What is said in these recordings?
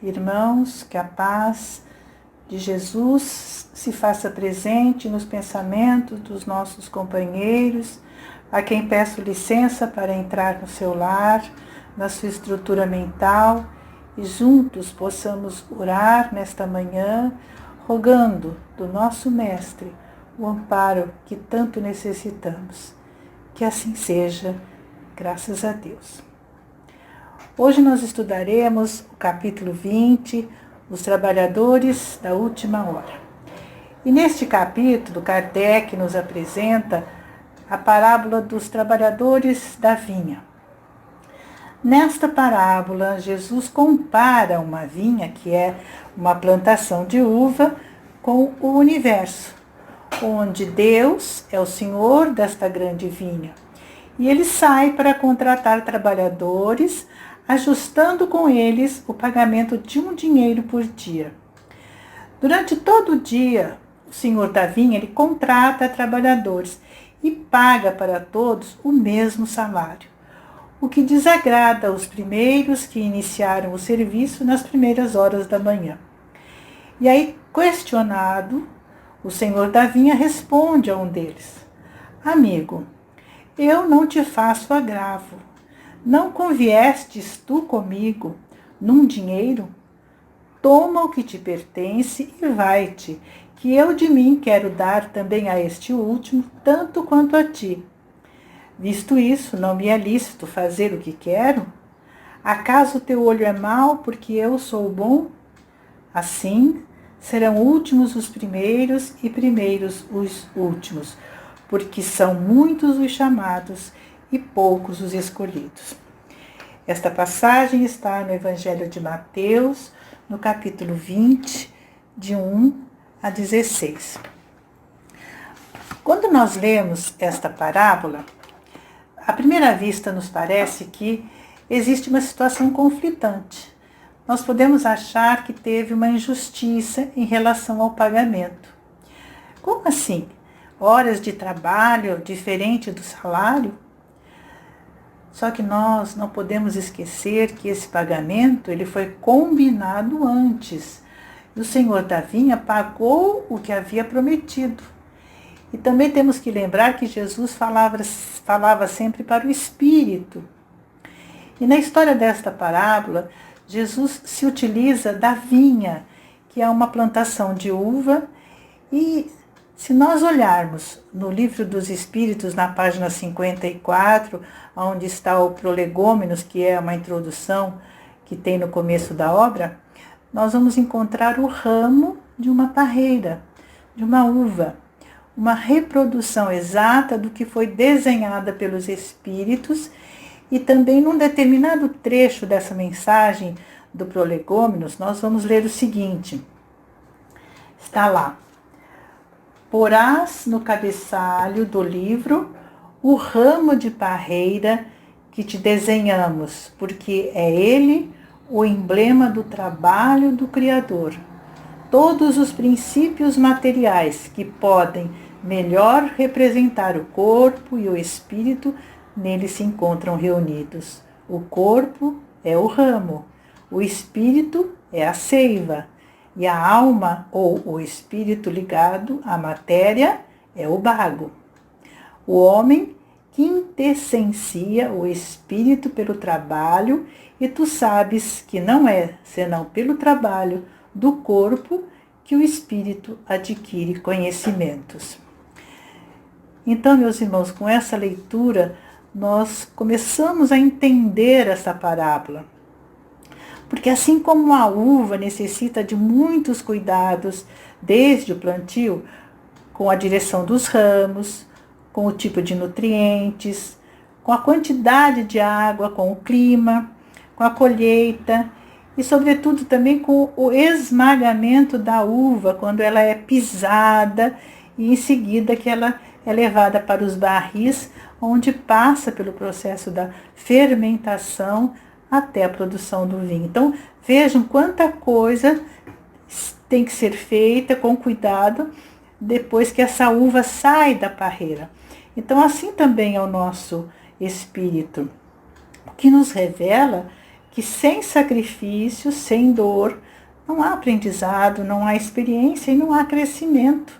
Irmãos, que a paz de Jesus se faça presente nos pensamentos dos nossos companheiros, a quem peço licença para entrar no seu lar, na sua estrutura mental, e juntos possamos orar nesta manhã, rogando do nosso Mestre o amparo que tanto necessitamos. Que assim seja, graças a Deus. Hoje nós estudaremos o capítulo 20, os trabalhadores da última hora. E neste capítulo, Kardec nos apresenta a parábola dos trabalhadores da vinha. Nesta parábola, Jesus compara uma vinha, que é uma plantação de uva, com o universo, onde Deus é o Senhor desta grande vinha. E ele sai para contratar trabalhadores, ajustando com eles o pagamento de um dinheiro por dia. Durante todo o dia, o senhor da vinha ele contrata trabalhadores e paga para todos o mesmo salário, o que desagrada os primeiros que iniciaram o serviço nas primeiras horas da manhã. E aí, questionado, o senhor da vinha responde a um deles: Amigo, eu não te faço agravo. Não conviestes tu comigo num dinheiro? Toma o que te pertence e vai-te, que eu de mim quero dar também a este último, tanto quanto a ti. Visto isso, não me é lícito fazer o que quero? Acaso teu olho é mau porque eu sou bom? Assim, serão últimos os primeiros e primeiros os últimos, porque são muitos os chamados e poucos os escolhidos. Esta passagem está no Evangelho de Mateus, no capítulo 20, de 1 a 16. Quando nós lemos esta parábola, à primeira vista nos parece que existe uma situação conflitante. Nós podemos achar que teve uma injustiça em relação ao pagamento. Como assim? Horas de trabalho diferente do salário? Só que nós não podemos esquecer que esse pagamento ele foi combinado antes. E o senhor da vinha pagou o que havia prometido. E também temos que lembrar que Jesus falava sempre para o Espírito. E na história desta parábola, Jesus se utiliza da vinha, que é uma plantação de uva. E se nós olharmos no Livro dos Espíritos, na página 54, onde está o Prolegômenos, que é uma introdução que tem no começo da obra, nós vamos encontrar o ramo de uma parreira, de uma uva, uma reprodução exata do que foi desenhada pelos Espíritos. E também num determinado trecho dessa mensagem do Prolegômenos, nós vamos ler o seguinte. Está lá: Porás no cabeçalho do livro o ramo de parreira que te desenhamos, porque é ele o emblema do trabalho do Criador. Todos os princípios materiais que podem melhor representar o corpo e o espírito nele se encontram reunidos. O corpo é o ramo, o espírito é a seiva, e a alma ou o espírito ligado à matéria é o bago. O homem quintessencia o espírito pelo trabalho, e tu sabes que não é senão pelo trabalho do corpo que o espírito adquire conhecimentos. Então, meus irmãos, com essa leitura, nós começamos a entender essa parábola. Porque assim como a uva necessita de muitos cuidados, desde o plantio, com a direção dos ramos, com o tipo de nutrientes, com a quantidade de água, com o clima, com a colheita e, sobretudo, também com o esmagamento da uva, quando ela é pisada e em seguida que ela é levada para os barris, onde passa pelo processo da fermentação até a produção do vinho. Então, vejam quanta coisa tem que ser feita com cuidado depois que essa uva sai da parreira. Então, assim também é o nosso espírito. O que nos revela que sem sacrifício, sem dor, não há aprendizado, não há experiência e não há crescimento.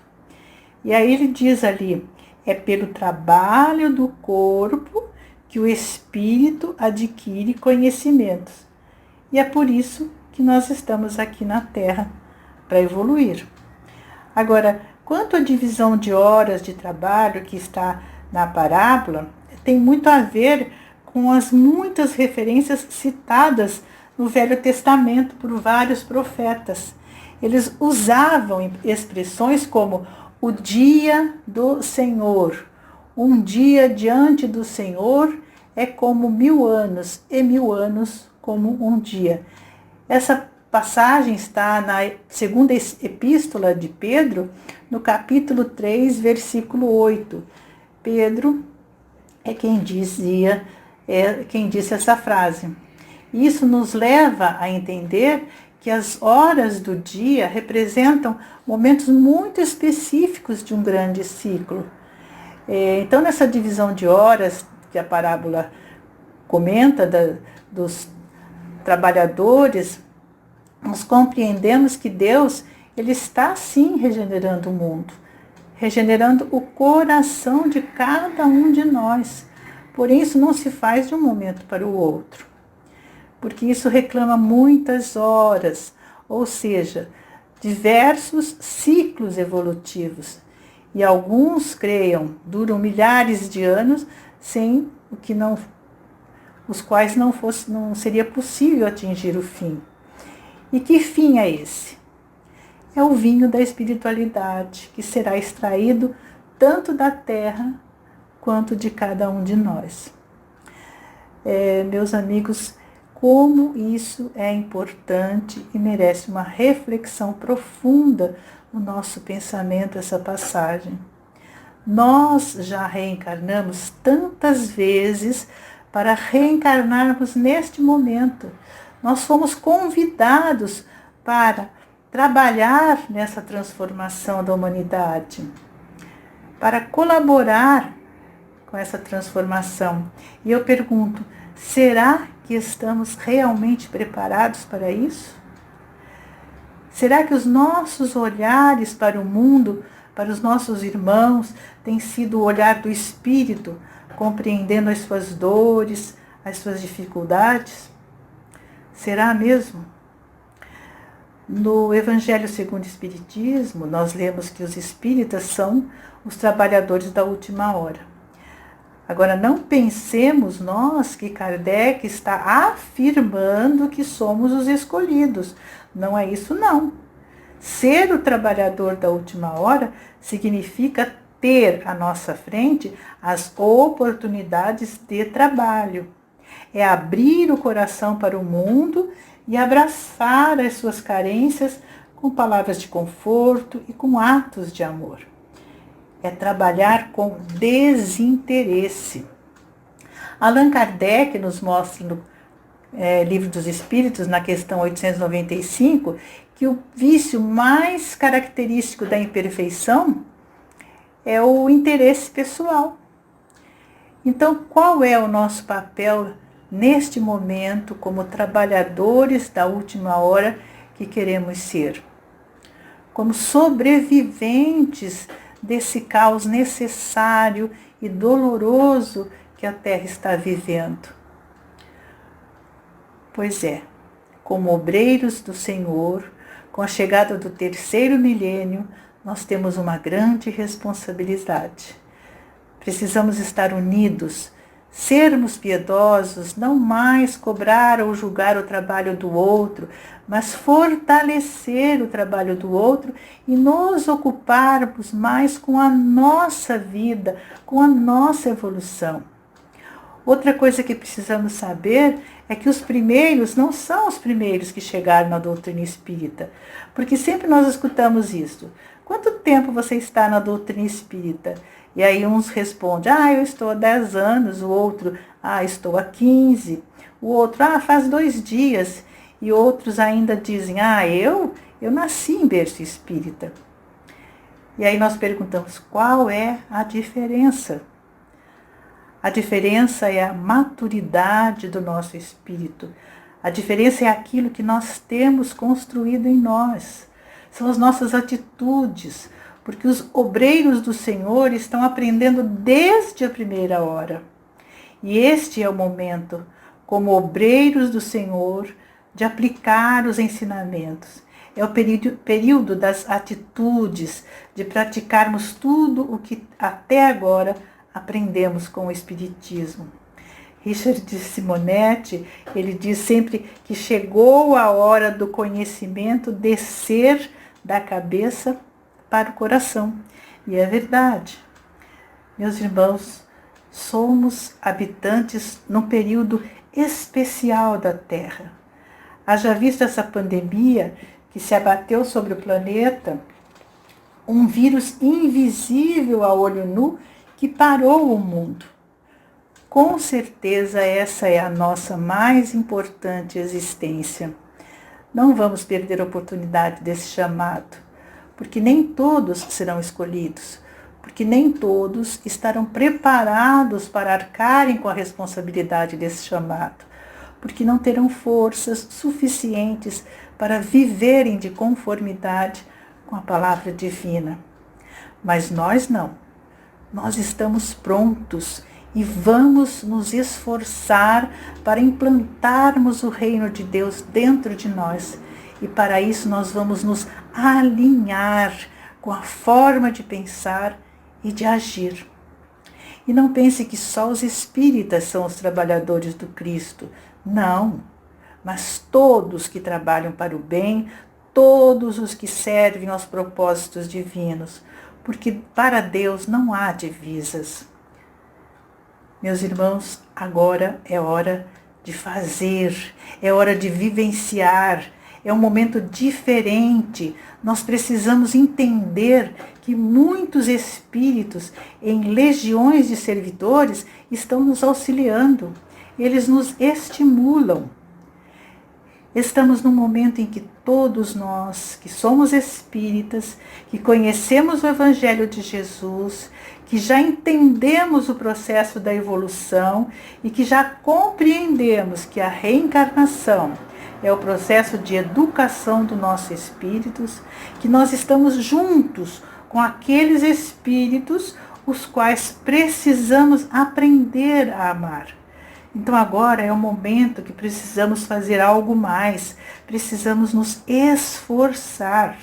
E aí ele diz ali, é pelo trabalho do corpo que o espírito adquire conhecimentos. E é por isso que nós estamos aqui na Terra, para evoluir. Agora, quanto à divisão de horas de trabalho que está na parábola, tem muito a ver com as muitas referências citadas no Velho Testamento por vários profetas. Eles usavam expressões como o dia do Senhor. Um dia diante do Senhor é como 1000 anos, e 1000 anos como um dia. Essa passagem está na segunda epístola de Pedro, no capítulo 3, versículo 8. Pedro é quem disse essa frase. Isso nos leva a entender que as horas do dia representam momentos muito específicos de um grande ciclo. Então, nessa divisão de horas que a parábola comenta dos trabalhadores, nós compreendemos que Deus ele está sim regenerando o mundo, regenerando o coração de cada um de nós. Porém, isso não se faz de um momento para o outro, porque isso reclama muitas horas, ou seja, diversos ciclos evolutivos. E alguns, creiam, duram milhares de anos, sem os quais não seria possível atingir o fim. E que fim é esse? É o vinho da espiritualidade, que será extraído tanto da terra quanto de cada um de nós. Meus amigos, como isso é importante e merece uma reflexão profunda no nosso pensamento, essa passagem. Nós já reencarnamos tantas vezes para reencarnarmos neste momento. Nós fomos convidados para trabalhar nessa transformação da humanidade, para colaborar com essa transformação. E eu pergunto, será que estamos realmente preparados para isso? Será que os nossos olhares para o mundo, para os nossos irmãos, têm sido o olhar do Espírito, compreendendo as suas dores, as suas dificuldades? Será mesmo? No Evangelho segundo o Espiritismo, nós lemos que os espíritas são os trabalhadores da última hora. Agora, não pensemos nós que Kardec está afirmando que somos os escolhidos. Não é isso, não. Ser o trabalhador da última hora significa ter à nossa frente as oportunidades de trabalho. É abrir o coração para o mundo e abraçar as suas carências com palavras de conforto e com atos de amor. É trabalhar com desinteresse. Allan Kardec nos mostra no Livro dos Espíritos, na questão 895, que o vício mais característico da imperfeição é o interesse pessoal. Então, qual é o nosso papel neste momento como trabalhadores da última hora que queremos ser? Como sobreviventes desse caos necessário e doloroso que a Terra está vivendo. Pois é, como obreiros do Senhor, com a chegada do 3º milênio, nós temos uma grande responsabilidade. Precisamos estar unidos, sermos piedosos, não mais cobrar ou julgar o trabalho do outro, mas fortalecer o trabalho do outro e nos ocuparmos mais com a nossa vida, com a nossa evolução. Outra coisa que precisamos saber é que os primeiros não são os primeiros que chegaram na doutrina espírita, porque sempre nós escutamos isso. Quanto tempo você está na doutrina espírita? E aí uns respondem, eu estou há 10 anos, o outro, estou há 15, o outro, faz 2 dias, e outros ainda dizem, eu nasci em berço espírita. E aí nós perguntamos, qual é a diferença? A diferença é a maturidade do nosso espírito, A diferença é aquilo que nós temos construído em nós. São as nossas atitudes, porque os obreiros do Senhor estão aprendendo desde a primeira hora. E este é o momento, como obreiros do Senhor, de aplicar os ensinamentos. É o período das atitudes, de praticarmos tudo o que até agora aprendemos com o Espiritismo. Richard de Simonetti, ele diz sempre que chegou a hora do conhecimento descer da cabeça para o coração. E é verdade. Meus irmãos, somos habitantes num período especial da Terra. Haja visto essa pandemia que se abateu sobre o planeta, um vírus invisível a olho nu que parou o mundo. Com certeza essa é a nossa mais importante existência. Não vamos perder a oportunidade desse chamado, porque nem todos serão escolhidos, porque nem todos estarão preparados para arcarem com a responsabilidade desse chamado, porque não terão forças suficientes para viverem de conformidade com a palavra divina. Mas nós não. Nós estamos prontos e vamos nos esforçar para implantarmos o reino de Deus dentro de nós. E para isso nós vamos nos alinhar com a forma de pensar e de agir. E não pense que só os espíritas são os trabalhadores do Cristo. Não, mas todos que trabalham para o bem, todos os que servem aos propósitos divinos, porque para Deus não há divisas. Meus irmãos, agora é hora de fazer, é hora de vivenciar, é um momento diferente. Nós precisamos entender que muitos espíritos em legiões de servidores estão nos auxiliando, eles nos estimulam. Estamos num momento em que todos nós, que somos espíritas, que conhecemos o Evangelho de Jesus, que já entendemos o processo da evolução e que já compreendemos que a reencarnação é o processo de educação do nosso espíritos, que nós estamos juntos com aqueles espíritos os quais precisamos aprender a amar. Então agora é o momento que precisamos fazer algo mais, precisamos nos esforçar.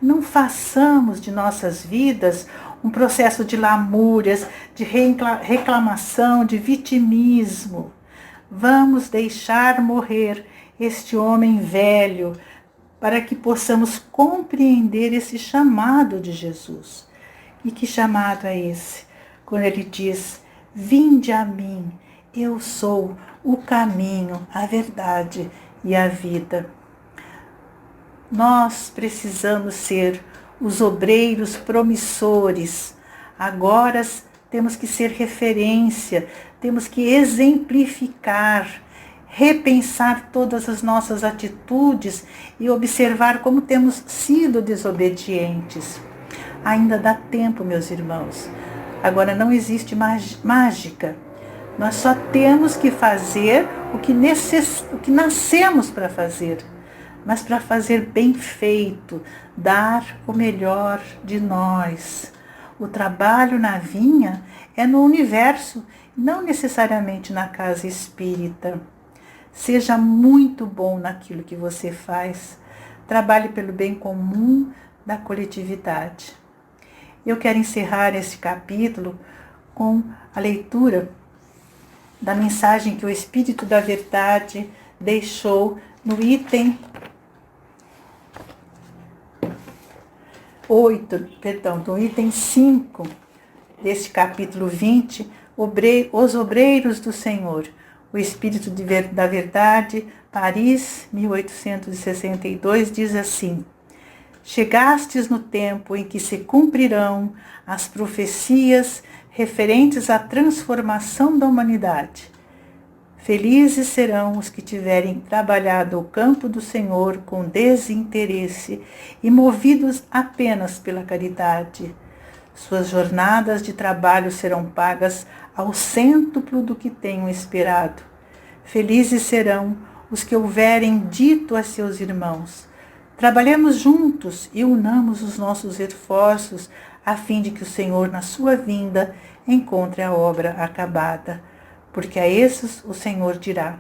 Não façamos de nossas vidas um processo de lamúrias, de reclamação, de vitimismo. Vamos deixar morrer este homem velho para que possamos compreender esse chamado de Jesus. E que chamado é esse? Quando ele diz, vinde a mim, eu sou o caminho, a verdade e a vida. Nós precisamos ser os obreiros promissores. Agora temos que ser referência, temos que exemplificar, repensar todas as nossas atitudes e observar como temos sido desobedientes. Ainda dá tempo, meus irmãos. Agora não existe mágica. Nós só temos que fazer o que nascemos para fazer, mas para fazer bem feito, dar o melhor de nós. O trabalho na vinha é no universo, não necessariamente na casa espírita. Seja muito bom naquilo que você faz. Trabalhe pelo bem comum da coletividade. Eu quero encerrar este capítulo com a leitura da mensagem que o Espírito da Verdade deixou no item 5 deste capítulo 20, Os Obreiros do Senhor, o Espírito da Verdade, Paris, 1862, diz assim: chegastes no tempo em que se cumprirão as profecias referentes à transformação da humanidade. Felizes serão os que tiverem trabalhado o campo do Senhor com desinteresse e movidos apenas pela caridade. Suas jornadas de trabalho serão pagas ao cêntuplo do que tenham esperado. Felizes serão os que houverem dito a seus irmãos: trabalhemos juntos e unamos os nossos esforços, a fim de que o Senhor, na sua vinda, encontre a obra acabada. Porque a esses o Senhor dirá: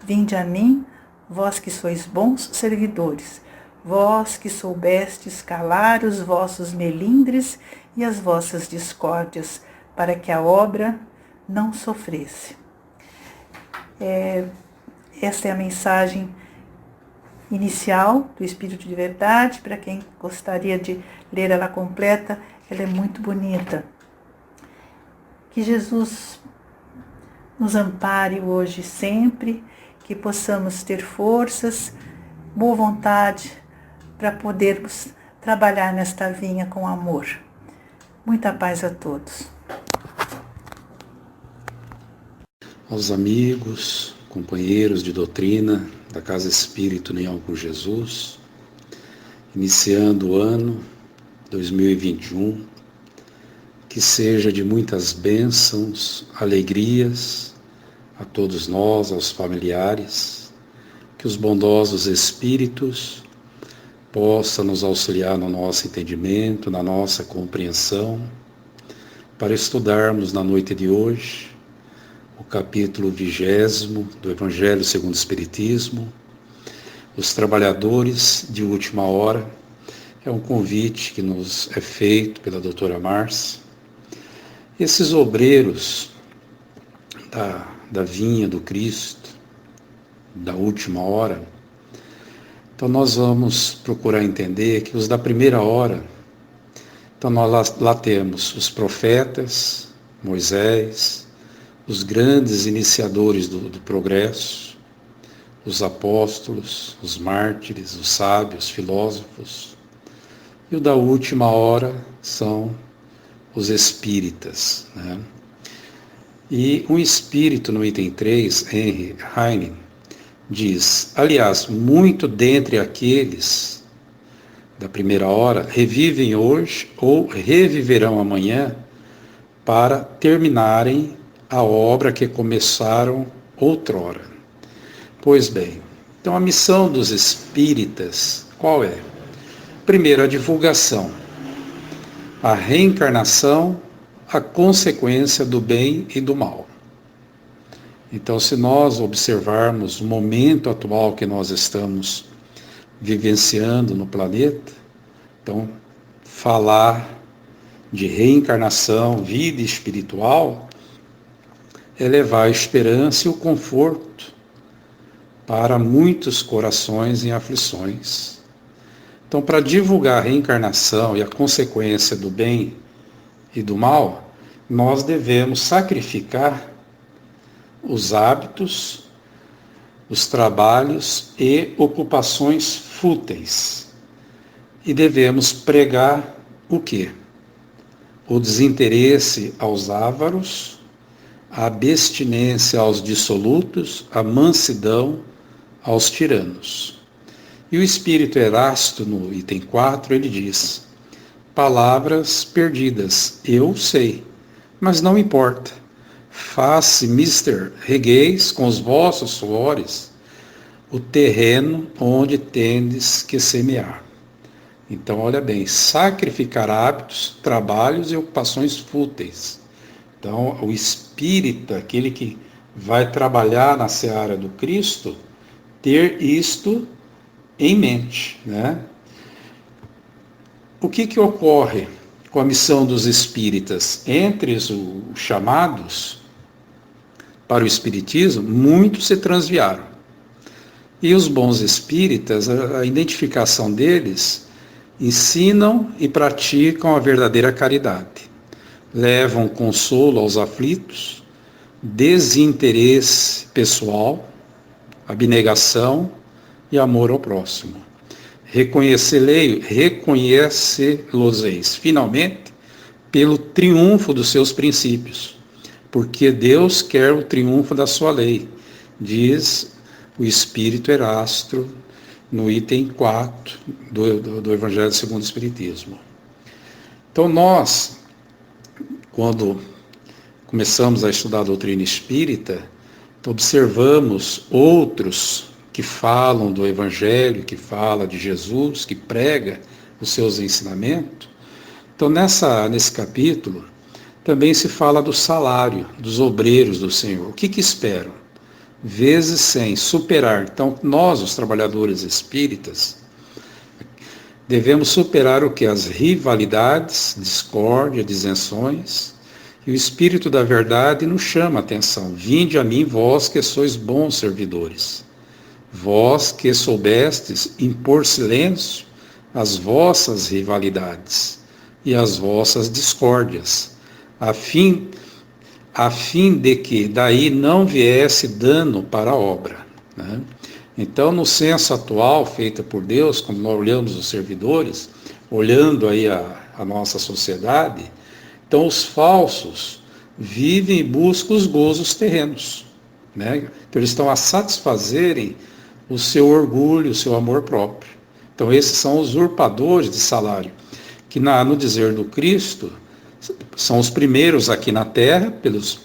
vinde a mim, vós que sois bons servidores, vós que soubestes calar os vossos melindres e as vossas discórdias, para que a obra não sofresse. Esta é a mensagem inicial do Espírito de Verdade. Para quem gostaria de ler ela completa, ela é muito bonita. Que Jesus nos ampare hoje e sempre, que possamos ter forças, boa vontade para podermos trabalhar nesta vinha com amor. Muita paz a todos. Aos amigos, companheiros de doutrina da Casa Espírita União com Jesus, iniciando o ano 2021, que seja de muitas bênçãos, alegrias a todos nós, aos familiares, que os bondosos Espíritos possam nos auxiliar no nosso entendimento, na nossa compreensão, para estudarmos na noite de hoje o capítulo 20 do Evangelho segundo o Espiritismo, os trabalhadores de última hora. É um convite que nos é feito pela doutora Márcia. Esses obreiros da vinha do Cristo, da última hora, então nós vamos procurar entender que os da primeira hora, então nós lá temos os profetas, Moisés, os grandes iniciadores do progresso, os apóstolos, os mártires, os sábios, filósofos. E o da última hora são os espíritas, né? E um espírito, no item 3, Henry Heine, diz: aliás, muito dentre aqueles da primeira hora revivem hoje ou reviverão amanhã para terminarem a obra que começaram outrora. Pois bem, então a missão dos espíritas, qual é? Primeiro, a divulgação, a reencarnação, a consequência do bem e do mal. Então, se nós observarmos o momento atual que nós estamos vivenciando no planeta, então, falar de reencarnação, vida espiritual, é levar a esperança e o conforto para muitos corações em aflições. Então, para divulgar a reencarnação e a consequência do bem e do mal, nós devemos sacrificar os hábitos, os trabalhos e ocupações fúteis. E devemos pregar o quê? O desinteresse aos ávaros, a abstinência aos dissolutos, a mansidão aos tiranos. E o Espírito Erasto, no item 4, ele diz: palavras perdidas, eu sei, mas não importa. Faça, mister, regueis com os vossos suores o terreno onde tendes que semear. Então, olha bem, sacrificar hábitos, trabalhos e ocupações fúteis. Então, o espírita, aquele que vai trabalhar na seara do Cristo, ter isto em mente, né? O que ocorre com a missão dos espíritas? Entre os chamados para o espiritismo, muitos se transviaram. E os bons espíritas, a identificação deles, ensinam e praticam a verdadeira caridade. Levam consolo aos aflitos, desinteresse pessoal, abnegação e amor ao próximo. Reconhece-los-eis, finalmente, pelo triunfo dos seus princípios, porque Deus quer o triunfo da sua lei, diz o Espírito Erasto, no item 4 do Evangelho segundo o Espiritismo. Então nós, quando começamos a estudar a doutrina espírita, observamos outros que falam do Evangelho, que fala de Jesus, que prega os seus ensinamentos. Então, nesse capítulo, também se fala do salário dos obreiros do Senhor. O que esperam? Vezes 100, superar. Então, nós, os trabalhadores espíritas, devemos superar o que? As rivalidades, discórdia, disenções. E o Espírito da Verdade nos chama a atenção. Vinde a mim, vós que sois bons servidores. Vós que soubestes impor silêncio às vossas rivalidades e às vossas discórdias, a fim de que daí não viesse dano para a obra. Né? Então, no censo atual, feito por Deus, como nós olhamos os servidores, olhando aí a nossa sociedade, então os falsos vivem e buscam os gozos terrenos. Né? Então, eles estão a satisfazerem o seu orgulho, o seu amor próprio. Então, esses são usurpadores de salário, que no dizer do Cristo, são os primeiros aqui na terra, pelos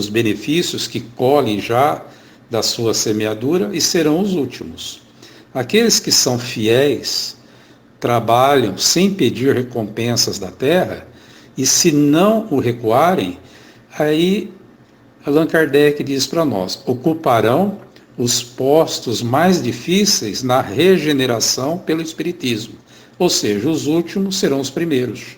benefícios que colhem já da sua semeadura, e serão os últimos. Aqueles que são fiéis, trabalham sem pedir recompensas da terra, e se não o recuarem, aí Allan Kardec diz para nós, ocuparão os postos mais difíceis na regeneração pelo Espiritismo. Ou seja, os últimos serão os primeiros.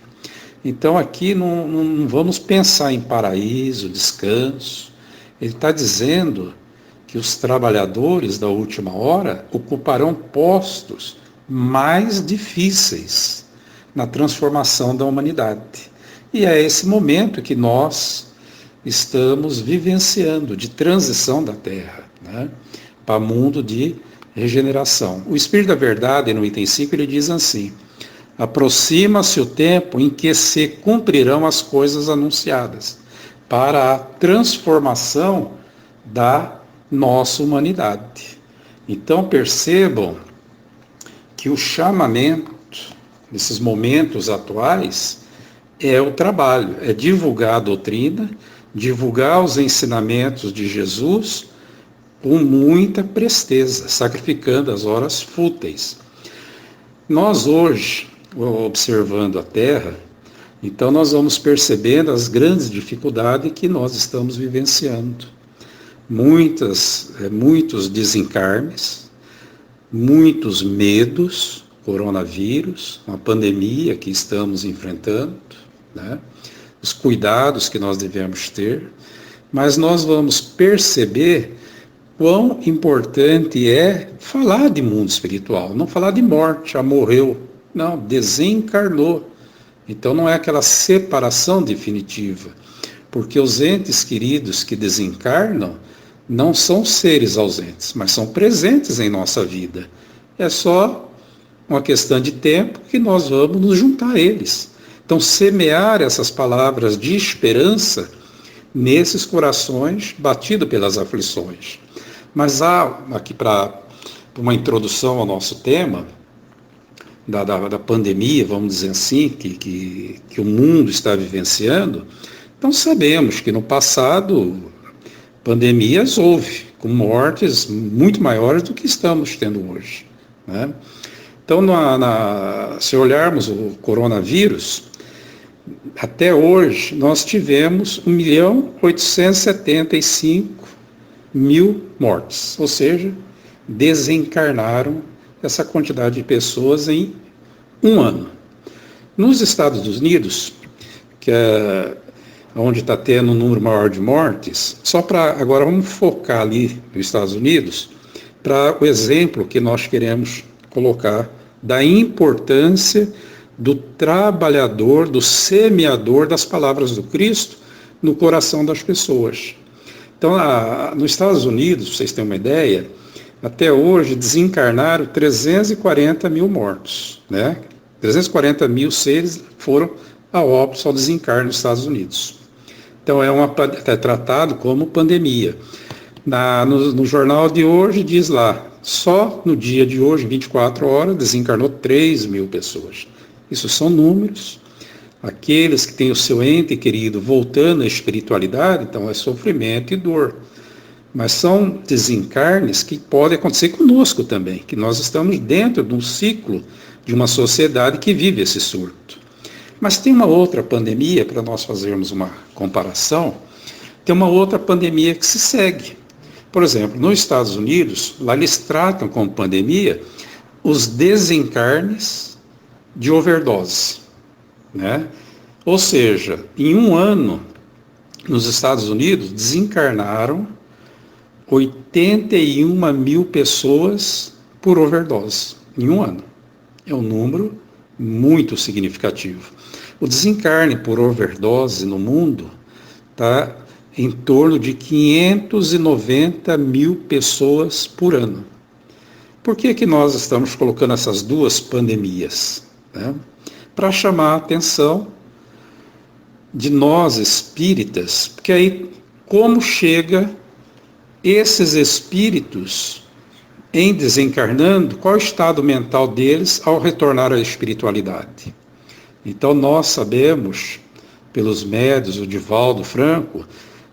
Então aqui não vamos pensar em paraíso, descanso. Ele está dizendo que os trabalhadores da última hora ocuparão postos mais difíceis na transformação da humanidade. E é esse momento que nós estamos vivenciando, de transição da Terra, né, para o mundo de regeneração. O Espírito da Verdade, no item 5, ele diz assim, aproxima-se o tempo em que se cumprirão as coisas anunciadas para a transformação da nossa humanidade. Então percebam que o chamamento nesses momentos atuais é o trabalho, é divulgar a doutrina, divulgar os ensinamentos de Jesus com muita presteza, sacrificando as horas fúteis. Nós hoje, observando a Terra, então nós vamos percebendo as grandes dificuldades que nós estamos vivenciando. Muitos desencarnes, muitos medos, coronavírus, uma pandemia que estamos enfrentando, né? Os cuidados que nós devemos ter, mas nós vamos perceber quão importante é falar de mundo espiritual, não falar de morte, morreu, não, desencarnou. Então não é aquela separação definitiva, porque os entes queridos que desencarnam não são seres ausentes, mas são presentes em nossa vida. É só uma questão de tempo que nós vamos nos juntar a eles. Então, semear essas palavras de esperança nesses corações batidos pelas aflições. Mas há, aqui para uma introdução ao nosso tema, da pandemia, vamos dizer assim, que o mundo está vivenciando, então sabemos que no passado pandemias houve, com mortes muito maiores do que estamos tendo hoje. Né? Então, se olharmos o coronavírus, até hoje nós tivemos 1.875.000 mortes, ou seja, desencarnaram essa quantidade de pessoas em um ano. Nos Estados Unidos, que é onde está tendo um número maior de mortes, agora vamos focar ali nos Estados Unidos, para o exemplo que nós queremos colocar da importância do trabalhador, do semeador das palavras do Cristo no coração das pessoas. Então, nos Estados Unidos, para vocês terem uma ideia, até hoje desencarnaram 340.000 mortos, né? 340.000 seres foram a óbito ao desencarne nos Estados Unidos. Então é tratado como pandemia. No jornal de hoje diz lá, só no dia de hoje, 24 horas, desencarnou 3.000 pessoas. Isso são números. Aqueles que têm o seu ente querido voltando à espiritualidade, então é sofrimento e dor. Mas são desencarnes que podem acontecer conosco também, que nós estamos dentro de um ciclo de uma sociedade que vive esse surto. Mas tem uma outra pandemia, para nós fazermos uma comparação, tem uma outra pandemia que se segue. Por exemplo, nos Estados Unidos, lá eles tratam como pandemia os desencarnes de overdose, né? Ou seja, em um ano, nos Estados Unidos, desencarnaram 81 mil pessoas por overdose, em um ano. É um número muito significativo. O desencarne por overdose no mundo está em torno de 590 mil pessoas por ano. Por que que nós estamos colocando essas duas pandemias? Né? Para chamar a atenção de nós espíritas, porque aí como chega esses espíritos em desencarnando, qual é o estado mental deles ao retornar à espiritualidade? Então nós sabemos, pelos médiuns, o Divaldo Franco,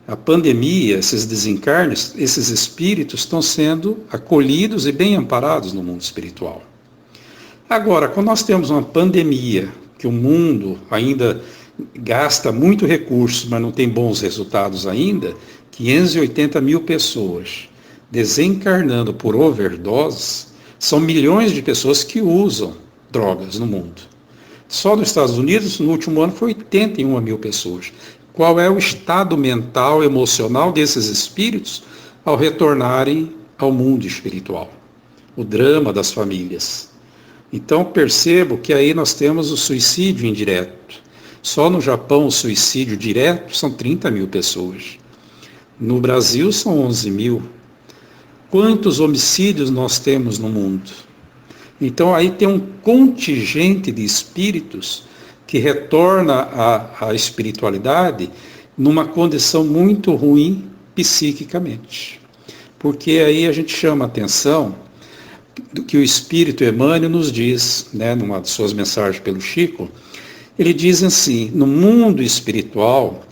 a pandemia, esses desencarnes, esses espíritos estão sendo acolhidos e bem amparados no mundo espiritual. Agora, quando nós temos uma pandemia, que o mundo ainda gasta muito recurso, mas não tem bons resultados ainda, 580 mil pessoas desencarnando por overdose, são milhões de pessoas que usam drogas no mundo. Só nos Estados Unidos, no último ano, foi 81 mil pessoas. Qual é o estado mental, emocional desses espíritos ao retornarem ao mundo espiritual? O drama das famílias. Então percebo que aí nós temos o suicídio indireto. Só no Japão o suicídio direto são 30 mil pessoas. No Brasil são 11 mil. Quantos homicídios nós temos no mundo? Então aí tem um contingente de espíritos que retorna à espiritualidade numa condição muito ruim psiquicamente. Porque aí a gente chama a atenção do que o Espírito Emmanuel nos diz, né, numa de suas mensagens pelo Chico, ele diz assim, no mundo espiritual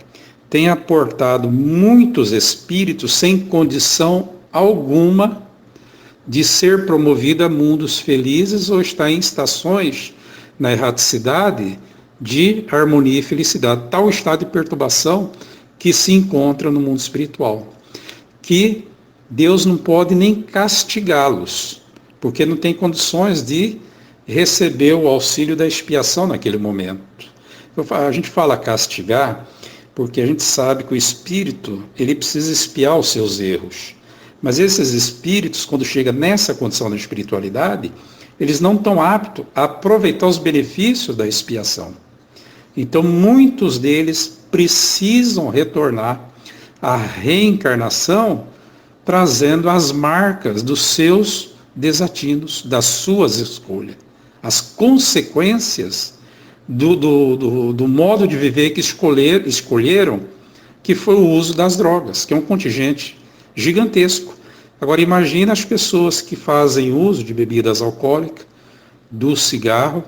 tem aportado muitos espíritos sem condição alguma de ser promovido a mundos felizes ou estar em estações na erraticidade de harmonia e felicidade, tal estado de perturbação que se encontra no mundo espiritual, que Deus não pode nem castigá-los, porque não tem condições de receber o auxílio da expiação naquele momento. A gente fala castigar porque a gente sabe que o espírito ele precisa expiar os seus erros, mas esses espíritos, quando chegam nessa condição da espiritualidade, eles não estão aptos a aproveitar os benefícios da expiação. Então, muitos deles precisam retornar à reencarnação trazendo as marcas dos seus desatinos, das suas escolhas, as consequências do modo de viver que escolheram, que foi o uso das drogas, que é um contingente gigantesco. Agora, imagina as pessoas que fazem uso de bebidas alcoólicas, do cigarro,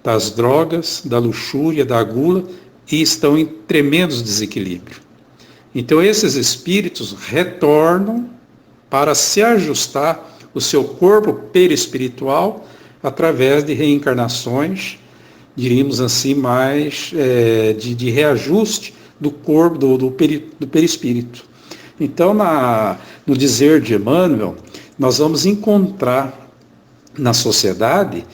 das drogas, da luxúria, da gula, e estão em tremendos desequilíbrios. Então, esses espíritos retornam para se ajustar o seu corpo perispiritual através de reencarnações, diríamos assim, mais de reajuste do corpo, do perispírito. Então, no dizer de Emmanuel, nós vamos encontrar na sociedade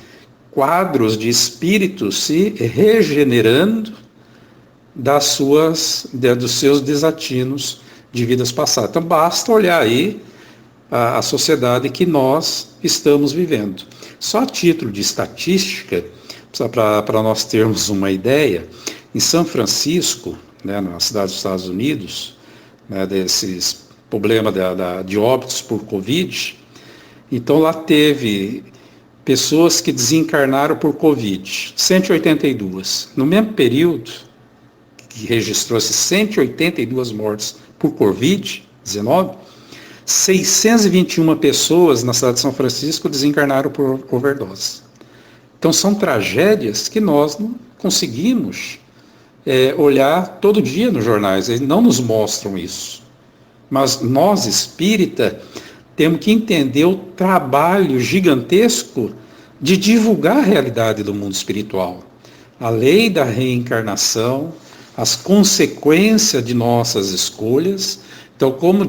quadros de espíritos se regenerando dos seus desatinos de vidas passadas. Então, basta olhar aí a sociedade que nós estamos vivendo. Só a título de estatística, para nós termos uma ideia, em São Francisco, né, na cidade dos Estados Unidos, né, desses problemas de óbitos por Covid, então lá teve pessoas que desencarnaram por Covid, 182. No mesmo período, que registrou-se 182 mortes por Covid-19, 621 pessoas na cidade de São Francisco desencarnaram por overdose. Então são tragédias que nós não conseguimos olhar todo dia nos jornais, eles não nos mostram isso. Mas nós, espírita, temos que entender o trabalho gigantesco de divulgar a realidade do mundo espiritual. A lei da reencarnação, as consequências de nossas escolhas. Então, como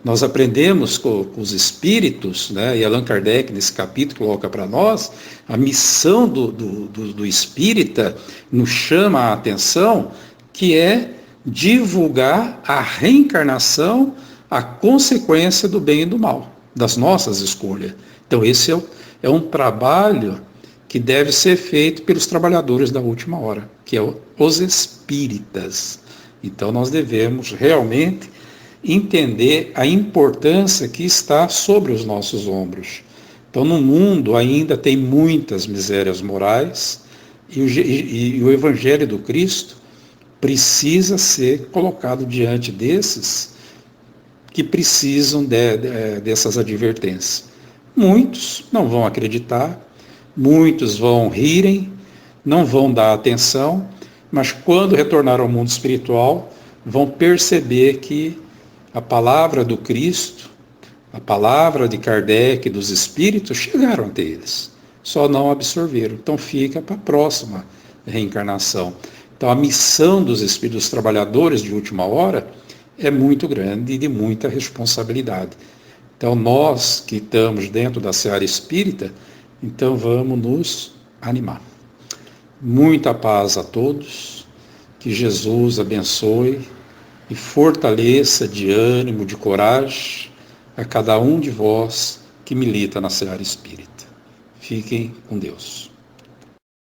nós aprendemos com os espíritos, né, e Allan Kardec nesse capítulo coloca para nós, a missão do espírita nos chama a atenção, que é divulgar a reencarnação, a consequência do bem e do mal, das nossas escolhas. Então, esse é um trabalho que deve ser feito pelos trabalhadores da última hora, que é os espíritas. Então, nós devemos realmente entender a importância que está sobre os nossos ombros. Então, no mundo ainda tem muitas misérias morais e o Evangelho do Cristo precisa ser colocado diante desses que precisam dessas advertências. Muitos não vão acreditar, muitos vão rirem, não vão dar atenção, mas quando retornar ao mundo espiritual, vão perceber que a palavra do Cristo, a palavra de Kardec, dos espíritos, chegaram até eles, só não absorveram. Então fica para a próxima reencarnação. Então a missão dos espíritos, dos trabalhadores de última hora, é muito grande e de muita responsabilidade. Então nós que estamos dentro da seara espírita, então vamos nos animar. Muita paz a todos, que Jesus abençoe e fortaleça de ânimo, de coragem a cada um de vós que milita na seara espírita. Fiquem com Deus.